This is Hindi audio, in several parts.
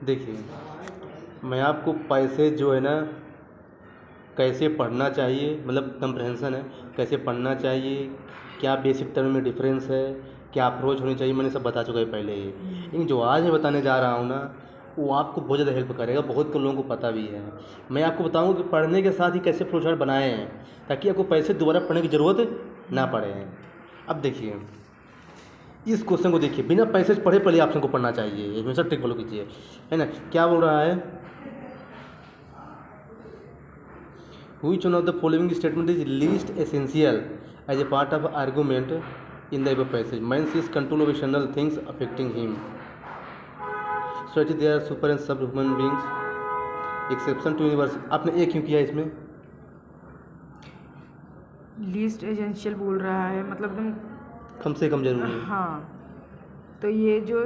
देखिए, मैं आपको पैसे जो है ना कैसे पढ़ना चाहिए, मतलब कंप्रहेंशन है, कैसे पढ़ना चाहिए, क्या बेसिक टर्म में डिफरेंस है, क्या अप्रोच होनी चाहिए, मैंने सब बता चुका है पहले ही। लेकिन जो आज मैं बताने जा रहा हूँ ना, वो आपको बहुत ज़्यादा हेल्प करेगा, बहुत को लोगों को पता भी है। मैं आपको बताऊँगा कि पढ़ने के साथ ही कैसे फ्लो चार्ट बनाए हैं, ताकि आपको पैसे दोबारा पढ़ने की ज़रूरत ना पड़े। अब देखिए, इस क्वेश्चन को देखिए, बिना पैसे से पढ़े पहले ऑप्शन को पढ़ना चाहिए, ये हमेशा ट्रिक फॉलो कीजिए, है ना। क्या बोल रहा है, which one of the following statement is least essential as a part of argument in the above passage? Man sees control of external things affecting him. So actually they are super and subhuman beings. Exception to universe. आपने ए क्यों किया इसमें? लीस्ट एसेंशियल बोल रहा है, मतलब तुम कम से कम जरूरी है। हाँ, तो ये जो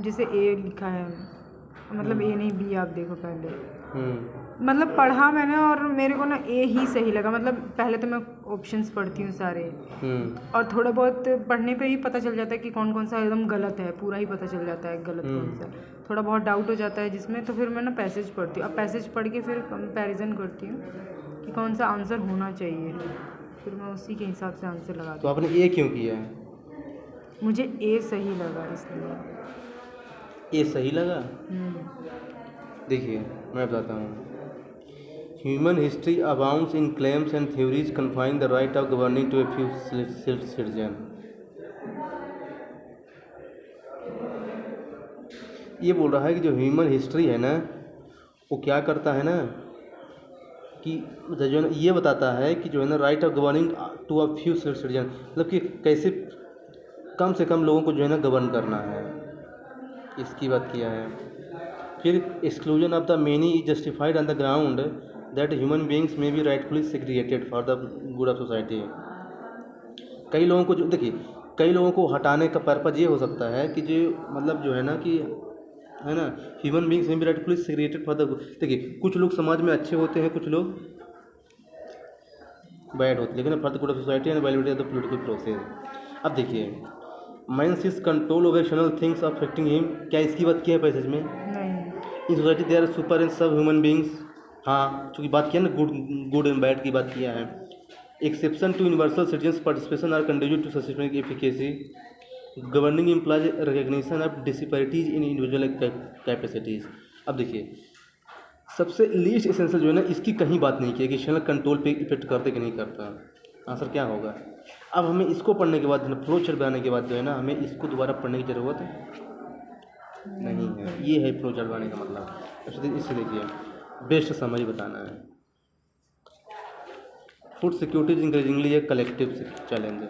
जैसे ए लिखा है, मतलब ए नहीं बी, आप देखो पहले, मतलब पढ़ा मैंने और मेरे को ना ए ही सही लगा। मतलब पहले तो मैं ऑप्शंस पढ़ती हूँ सारे, और थोड़ा बहुत पढ़ने पे ही पता चल जाता है कि कौन कौन सा एकदम गलत है, पूरा ही पता चल जाता है गलत कौन सा। थोड़ा बहुत डाउट हो जाता है जिसमें, तो फिर मैं ना पैसेज पढ़ती हूँ। अब पैसेज पढ़ के फिर कंपैरिजन करती हूँ कि कौन सा आंसर होना चाहिए, फिर मैं उसी के हिसाब से आंसर लगाती हूँ। तो आपने ए क्यों किया है? मुझे ए सही लगा, इसलिए। ए सही लगा? देखिए मैं बताता हूँ। Human history abounds in claims and theories confining the right of governing to a few citizen. ये बोल रहा है कि जो ह्यूमन हिस्ट्री है ना, वो क्या करता है ना कि जो है ना, ये बताता है कि जो है ना right of governing to a few citizen, मतलब कि कैसे कम से कम लोगों को जो है ना गवर्न करना है, इसकी बात किया है। फिर exclusion of the many is justified on the ground that human beings में be rightfully segregated for the good of society. कई लोगों को जो देखिए, कई लोगों को हटाने का पर्पज़ ये हो सकता है कि जो मतलब जो है ना कि है ना, ह्यूमन बींग्स में be rightfully segregated for the good. देखिए कुछ लोग समाज में अच्छे होते हैं, कुछ लोग बैड होते हैं, लेकिन for the good of society and validity of the political process. अब देखिए, man's is control over external things affecting him, क्या इसकी बात की है पैसेज में? In society there are super and sub human beings. हाँ, चूँकि बात किया ना गुड एंड बैड की बात किया है। Exception to universal citizens participation are contribute to systemic efficacy. Governing implies recognition of disparities in individual capacities. अब देखिए, सबसे लीस्ट एसेंशियल जो है ना, इसकी कहीं बात नहीं की है कि एक्सटर्नल कंट्रोल पे इफेक्ट करते कि नहीं करता। आंसर क्या होगा? अब हमें इसको पढ़ने के बाद फ्लो चार्ट बनाने के बाद जो है ना, हमें इसको दोबारा पढ़ने की ज़रूरत नहीं है। ये है फ्लो चार्ट बनाने का मतलब। इससे देखिए, बेस्ट समझ बताना है। Food security is increasingly a collective challenge.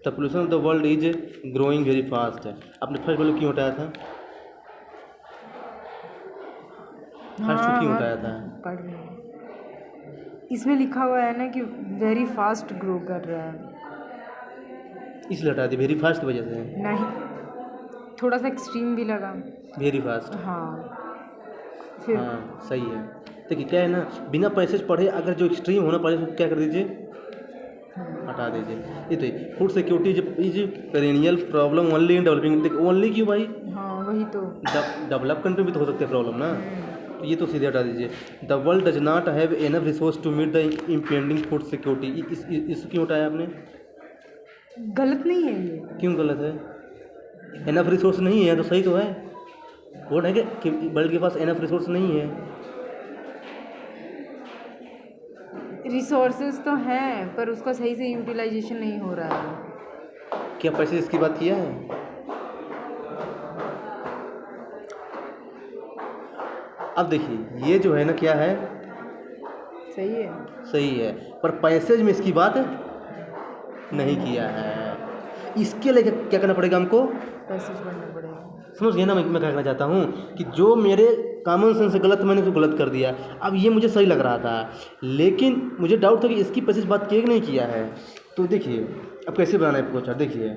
The pollution of the world is growing very fast है। आपने फर्स्ट वैल्यू क्यों उठाया था? फर्स्ट क्यों उठाया था? पढ़ रही हूँ, इसमें लिखा हुआ है ना कि वेरी फास्ट ग्रो कर रहा है, इसलिए हटा दी। वेरी फास्ट की वजह से नहीं, थोड़ा सा एक्सट्रीम भी लगा। वेरी फास्ट, हाँ फिर हाँ सही है। देखिए क्या है ना, बिना पैसेज पढ़े अगर जो एक्सट्रीम होना पड़े तो क्या कर दीजिए, हटा दीजिए। ये तो food security is perennial problem only in developing. देखिए ओनली क्यों भाई? हाँ वही तो, डेवलप कंट्री भी तो हो सकते हैं प्रॉब्लम ना, तो ये तो सीधे हटा दीजिए। The world does not have enough resource to meet the impending food security. इसको क्यों हटाया आपने? गलत नहीं है ये। क्यों गलत है? एनफ रिसोर्स नहीं है तो सही तो है। वो है कि वर्ल्ड के पास एनफ रिसोर्स नहीं है। रिसोर्सेज तो हैं, पर उसका सही से यूटिलाइजेशन नहीं हो रहा है। क्या पैसे इसकी बात किया है? अब देखिए, ये जो है ना क्या है, सही है, सही है, पर पैसेज में इसकी बात नहीं किया है। इसके लिए क्या करना पड़ेगा हमको? पैसेज पढ़ना पड़ेगा। समझ गए ना मैं क्या कहना चाहता हूँ? कि जो मेरे कॉमन सेंस से गलत, मैंने उसको गलत कर दिया। अब ये मुझे सही लग रहा था, लेकिन मुझे डाउट था कि इसकी पैसेज बात किया कि नहीं किया है। तो देखिए अब कैसे बनाना है फ्लो चार्ट। देखिए,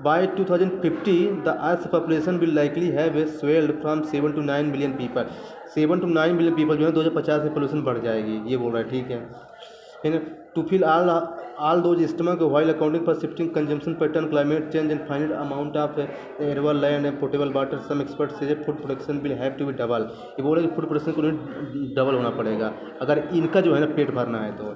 by 2050 the earth population will likely have swelled from 7 to 9 billion people. 7 to 9 billion people जो है 2050 में पोल्यूशन बढ़ जाएगी, ये बोल रहा है, ठीक है ना। To fill all those stomach while accounting for shifting consumption pattern, climate change and finite amount of arable land and potable water. Some experts say that food production will have to be double. ये बोले कि फूड प्रोडक्शन को डबल होना पड़ेगा अगर इनका जो है ना पेट भरना है तो.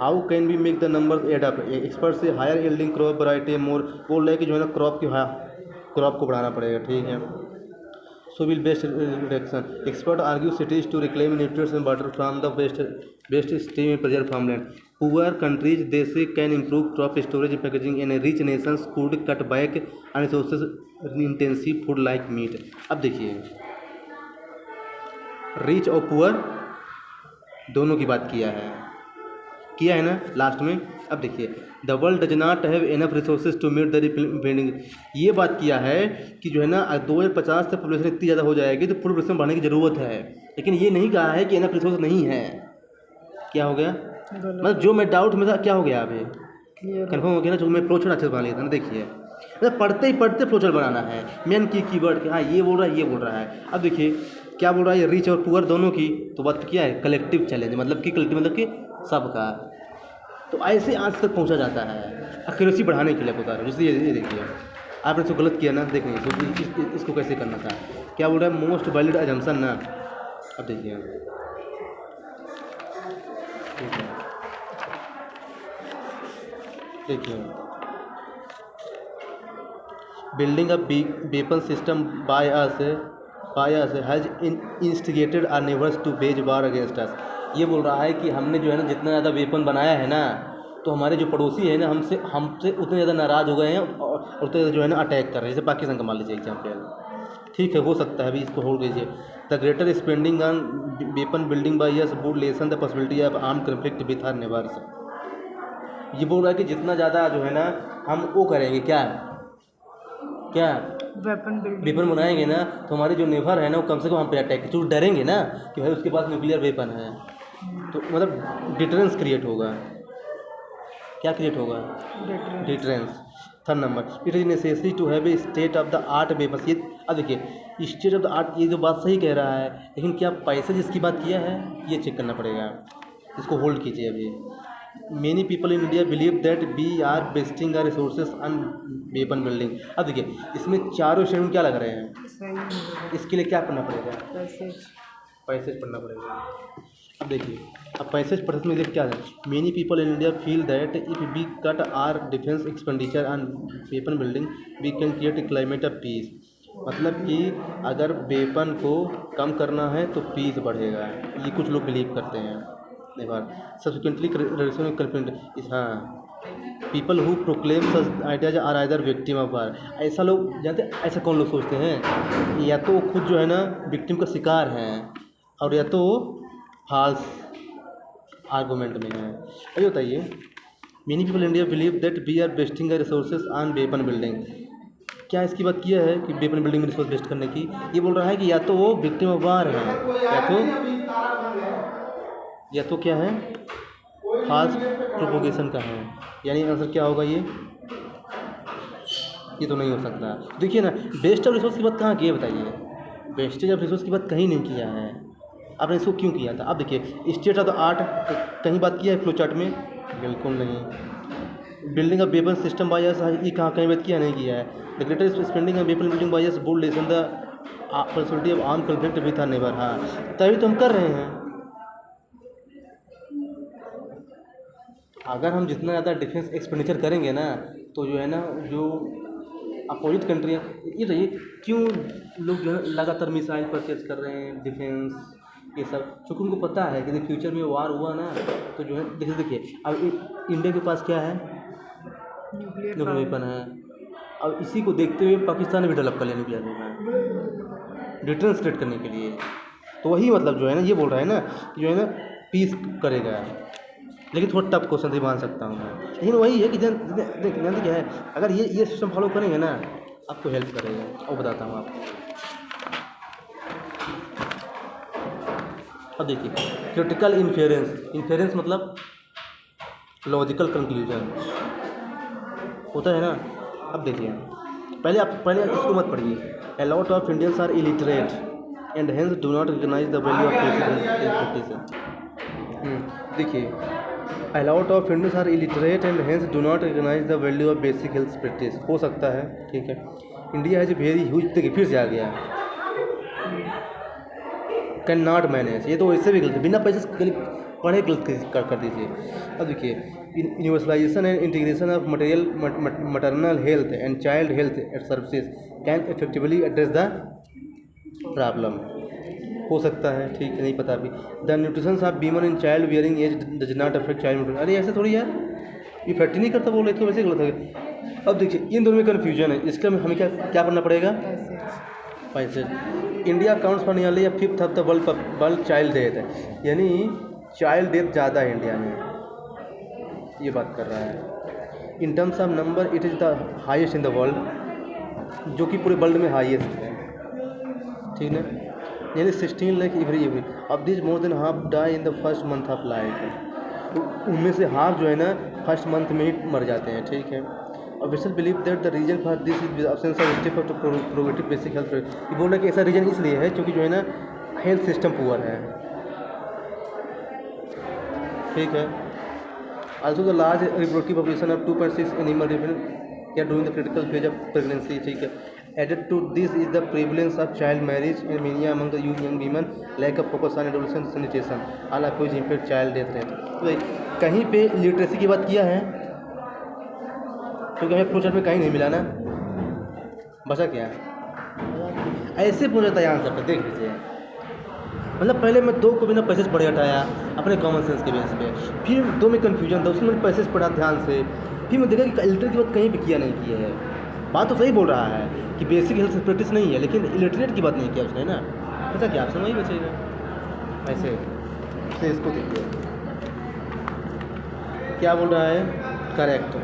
How can we make the numbers add up? Experts say higher yielding crop variety more. बोल रहे हैं कि जो है ना क्रॉप को बढ़ाना पड़ेगा. ठीक है. So will best reduction. Expert argue cities to reclaim nutrients and water from the waste stream and preserve farmland. Poor countries they say can improve crop storage and packaging, and rich nations could cut back on resources intensive food like meat. अब देखिए रिच और पुअर दोनों की बात किया है ना लास्ट में. अब देखिए the world does not have enough resources to meet the impending. ये बात किया है कि जो है ना 2050 तक पॉपुलेशन इतनी ज़्यादा हो जाएगी तो फूड प्रोडक्शन बढ़ाने की ज़रूरत है. लेकिन ये नहीं कहा है कि एनफ रिसोर्स नहीं है. क्या हो गया मतलब जो मैं डाउट में था क्या हो गया अभी कन्फर्म हो गया ना. जो मैं फ्लोचार्ट अच्छे से बना लिया था ना. देखिए मतलब पढ़ते ही फ्लोचार्ट बनाना है. मेन कीवर्ड हाँ ये बोल रहा है. अब देखिए क्या बोल रहा है रिच और पुअर दोनों की. तो बात क्या है कलेक्टिव चैलेंज मतलब कि सबका. तो ऐसे आज तक पहुंचा जाता है एक्यूरेसी बढ़ाने के लिए बता रहा हूँ. जैसे ये देखिए आपने इसको गलत किया ना. देखिए इसको कैसे करना था. क्या बोल रहा है मोस्ट वैलिड अजम्पशन ना. अब देखिए building a weapon system by us has instigated our neighbours to wage war against us. ये बोल रहा है कि हमने जो है ना जितना ज़्यादा वेपन बनाया है ना तो हमारे जो पड़ोसी है ना हमसे उतने ज़्यादा नाराज़ हो गए हैं और उतने ज़्यादा जो है ना अटैक कर रहे हैं. जैसे पाकिस्तान का मान लीजिए एग्जाम्पल. ठीक है हो सकता है अभी इसको होल्ड कीजिए. The greater spending on weapon building by us would lessen the possibility of arm conflict with our neighbours. ये बोल रहा है कि जितना ज़्यादा जो है ना हम वो करेंगे क्या वेपन बनाएंगे ना तो हमारे जो नेबर है ना वो कम से कम हम पे अटैक तो डरेंगे ना कि भाई उसके पास न्यूक्लियर वेपन है. तो मतलब डिटरेंस क्रिएट होगा. क्या क्रिएट होगा deterrence. Third number it is necessary to have a state of the art weapons. ये अब देखिए स्टेट ऑफ द आर्ट ये जो बात सही कह रहा है लेकिन क्या पैसे जिसकी बात किया है ये चेक करना पड़ेगा. इसको होल्ड कीजिए अभी. Many people in India believe that we are wasting our resources on weapon building. अब देखिए इसमें चारों शेड्यूल क्या लग रहे हैं. इसके लिए क्या पढ़ना पड़ेगा पैसेज पढ़ना पड़ेगा. अब देखिए अब पैसेज पढ़ने में क्या है. Many people in India feel that if we cut our defence expenditure on weapon building we can create a climate of peace. मतलब कि अगर वेपन को कम करना है तो पीस बढ़ेगा. ये कुछ लोग बिलीव करते हैं. सब्सिक्वेंटली हाँ people who proclaim such ideas are either victim of war. ऐसा लोग जानते ऐसा कौन लोग सोचते हैं या तो खुद जो है ना विक्टिम का शिकार हैं और या तो फॉल्स आर्गूमेंट में है. ये बताइए many people India believe that we are wasting our resources on weapon building. क्या इसकी बात किया है कि वेपन बिल्डिंग में रिसोर्स वेस्ट करने की. ये बोल रहा है कि या तो वो विक्टिम ऑफ वार है या तो क्या है फॉल्स प्रोपोगेशन का है. यानी आंसर क्या होगा ये तो नहीं हो सकता. देखिए ना वेस्ट ऑफ रिसोर्स की बात कहाँ की है बताइए. वेस्टेज ऑफ रिसोर्स की बात कहीं नहीं किया है. आपने इसको क्यों किया था. अब देखिए स्टेट ऑफ द आर्ट कहीं बात किया है फ्लो चार्ट में बिल्कुल नहीं. Building of weapon system by us ये कहीं बात किया नहीं किया है. The greater spending of weapon building by us would lessen the possibility of arm conflict with our neighbour. हाँ तभी तो हम कर रहे हैं. अगर हम जितना ज़्यादा डिफेंस एक्सपेंडिचर करेंगे ना तो जो है ना जो अपोजिट कंट्रियाँ ये बताइए क्यों लोग जो है लगातार मिसाइल परचेज कर रहे हैं डिफेंस ये सब. क्योंकि उनको पता है कि फ्यूचर में वार हुआ ना तो जो है देखिए अब इंडिया के पास क्या है न्यूक्लियर वेपन है. अब इसी को देखते हुए पाकिस्तान ने भी डेवलप कर लिया न्यूक्लियर वेपन डिटरेंस क्रिएट करने के लिए. तो वही मतलब जो है ना ये बोल रहा है ना कि जो है ना पीस करेगा. लेकिन थोड़ा टफ क्वेश्चन भी मान सकता हूँ मैं. लेकिन वही है कि जानते क्या है अगर ये सिस्टम फॉलो करेंगे ना आपको हेल्प करेगा. और बताता हूँ आपको. अब देखिए क्रिटिकल इन्फेरेंस मतलब लॉजिकल कंक्लूजन होता है ना. अब देखिए पहले इसको मत पढ़िए. A lot of Indians are illiterate and hence do not recognise the value of practice. देखिए A lot of Indians are illiterate and hence do not recognize the value of basic health practice. हो सकता है, ठीक है. इंडिया है जो वेरी ह्यूज, देखिए फिर से आ गया, कैन नॉट मैनेज, ये तो वैसे भी गलत है, बिना पैसे पढ़े गलत कर दीजिए. अब देखिए, universalization and integration of maternal health and child health services can effectively address the problem. हो सकता है, ठीक है, नहीं पता अभी. The nutrition of women in child bearing age does not affect child nutrition. अरे ऐसे थोड़ी यार, इफेक्ट ही नहीं करता, बोल रहे तो वैसे गलत है. अब देखिए इन दोनों में कन्फ्यूजन है, इसका हमें क्या करना पड़ेगा? पैसे. India counts for nearly 1/5 of the world child death है, यानी चाइल्ड डेथ ज़्यादा है इंडिया में, ये बात कर रहा है. In terms of number it is the highest in the world, जो कि पूरे वर्ल्ड में हाईएस्ट है, ठीक है, यानी 16 लाख एवरी. अब this more than half die in the first month of life, उनमें से हाफ जो है ना फर्स्ट मंथ में ही मर जाते हैं, ठीक है. और विशल believe that the reason for this is absence of step to progressive basic health. ये बोल रहे कि ऐसा रीजन इसलिए है क्योंकि जो है ना हेल्थ सिस्टम पुअर है, ठीक है. Also the large reproductive population of 2.6 animal या during the critical phase of pregnancy, ठीक है. Added to this is the prevalence of child marriage and mania among the young women, lack of focus on adolescent sanitation, all of which impact child death rate. तो कहीं पे लिटरेसी की बात किया है, क्योंकि हमें प्रोजेक्ट में कहीं नहीं मिला ना, बचा क्या ऐसे प्रोजेक्ट आया आंसर पर देख लीजिए. मतलब पहले मैं 2 को बिना पैसेज पढ़े हटाया अपने कॉमन सेंस के बेस पे, फिर 2 में कन्फ्यूजन था, उसमें पैसेज पढ़ा ध्यान से, फिर मैं देखा कि इलिटरेट की बात कहीं पे किया नहीं किया है. बात तो सही बोल रहा है कि बेसिक हेल्थ प्रैक्टिस नहीं है, लेकिन इलिटरेट की बात नहीं किया उसने ना, पता क्या आपसे वही बचेगा. ऐसे से इसको देखिए क्या बोल रहा है, correct.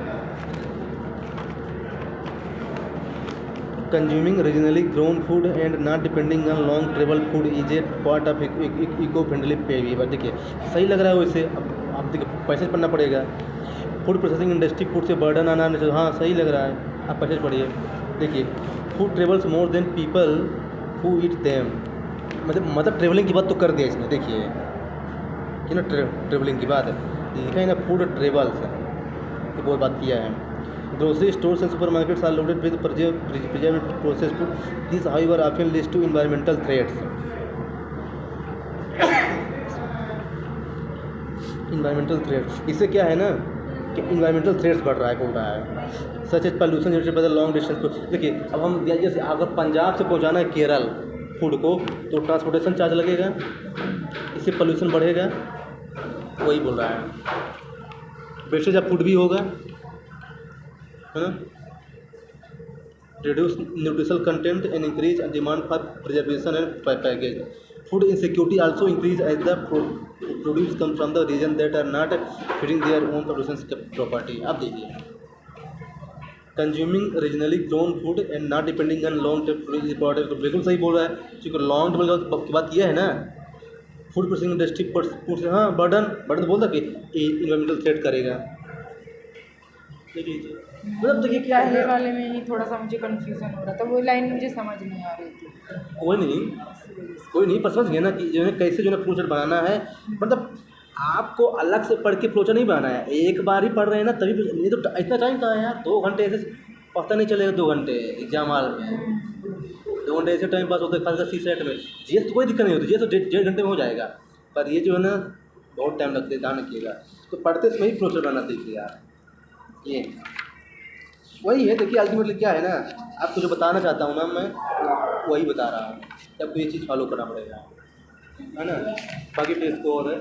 Consuming regionally grown food and not depending on long travel food is a part of eco friendly behaviour. देखिए सही लग रहा है वैसे, अब देखिए पैसे पढ़ना पड़ेगा. फूड प्रोसेसिंग इंडस्ट्री फूड से बर्डन आना, हाँ सही लग रहा है, आप पैसे पढ़िए. देखिए food travels more than people who eat them, मतलब ट्रेवलिंग की बात तो कर दिया इसने. देखिए कि ना ट्रेवलिंग की बात है, लिखा है ना फूड ट्रेवल्स, ये बहुत बात किया है. Grocery stores and super markets are loaded with preserved processed food, this however often leads to environmental threats. Environmental threats, इससे क्या है ना कि इन्वायरमेंटल थ्रेट्स बढ़ रहा है, बोल रहा है. Such as pollution generated by the long distance. देखिए अब हम जैसे अगर पंजाब से पहुंचाना है केरल फूड को, तो ट्रांसपोर्टेशन चार्ज लगेगा, इससे पॉल्यूशन बढ़ेगा, वही बोल रहा है. वेस्टेज ऑफ फूड भी होगा, है ना. Reduce nutritional content and increase demand for preservation and package. Food insecurity also increase as the produce come from the region that are not feeding their own production property. अब देखिए consuming regionally grown food and not depending on long term product, तो बिल्कुल सही बोल रहा है, क्योंकि लॉन्ग टर्म की बात किया है ना. फूड प्रोसेसिंग इंडस्ट्री पर हाँ बर्डन बोलता कि इन्वायरमेंटल थ्रेट करेगा. देखिए मतलब देखिए क्या पहले है, वाले में ही थोड़ा सा मुझे कंफ्यूजन हो रहा था, वो लाइन मुझे समझ नहीं आ रही थी. कोई नहीं पर समझ गया ना कि जो है कैसे जो है फ्लोचार्ट बनाना है. मतलब आपको अलग से पढ़ के फ्लोचार्ट नहीं बनाना है, एक बार ही पढ़ रहे हैं ना तभी. नहीं तो इतना टाइम कहाँ है यार, 2 घंटे ऐसे पता नहीं चलेगा. 2 घंटे एग्जाम हॉल में 2 घंटे ऐसे टाइम पास होता है, खासकर C-सेट में. जीएस तो कोई दिक्कत नहीं होती, जीएस तो 1.5 घंटे में हो जाएगा, पर ये जो है ना बहुत टाइम लगता है, ध्यान रखिएगा. तो पढ़ते समय ही फ्लोचार्ट बनाना सीखिए यार. ये वही है, देखिए अल्टीमेटली क्या है ना, आपको जो बताना चाहता हूँ ना मैं वही बता रहा हूँ, आपको ये चीज़ फॉलो करना पड़ेगा, है ना. बाकी तो इसको और है